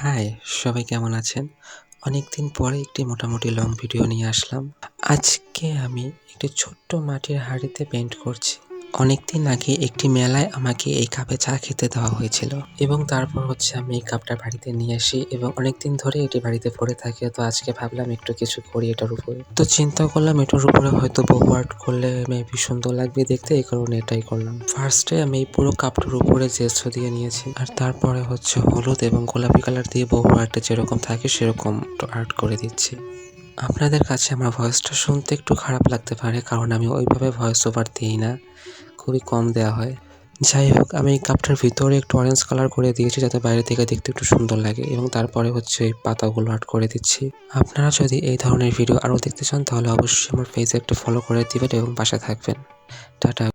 High, সবাই কেমন আছেন? অনেকদিন পরে একটি মোটামুটি লং ভিডিও নিয়ে আসলাম। আজকে আমি একটি ছোট্ট মাটির হাঁড়িতে পেইন্ট করছি। অনেকদিন আগে একটি মেলায় আমাকে এই কাপে চা খেতে দেওয়া হয়েছিল এবং তারপর আমি এই কাপটা বাড়িতে নিয়ে আসি এবং অনেকদিন ধরে এটি বাড়িতে পড়ে থাকে। তো আজকে ভাবলাম একটু কিছু করি এটার উপরে। তো চিন্তা করলাম এটার উপরে হয়তো বহু আর্ট করলে মেবি সুন্দর লাগবে দেখতে, এই কারণে এটাই করলাম। ফার্স্টে আমি এই পুরো কাপটার উপরে জেস্টো দিয়ে নিয়েছি, আর তারপরে হলুদ এবং গোলাপি কালার দিয়ে বহু আর্টে যেরকম থাকে সেরকম আর্ট করে দিচ্ছি। আপনাদের কাছে আমার ভয়েসটা শুনতে একটু খারাপ লাগতে পারে, কারণ আমি ওইভাবে ভয়েস ওভার দিই না, খুবই কম দেওয়া হয়। যাই হোক, আমি এই কাপটার ভিতরে একটু অরেঞ্জ কালার করে দিয়েছি যাতে বাইরে থেকে দেখতে একটু সুন্দর লাগে, এবং তারপরে এই পাতাগুলো আর্ট করে দিচ্ছি। আপনারা যদি এই ধরনের ভিডিও আরও দেখতে চান তাহলে অবশ্যই আমার পেজে একটা ফলো করে দিবেন এবং পাশে থাকবেন। টাটা।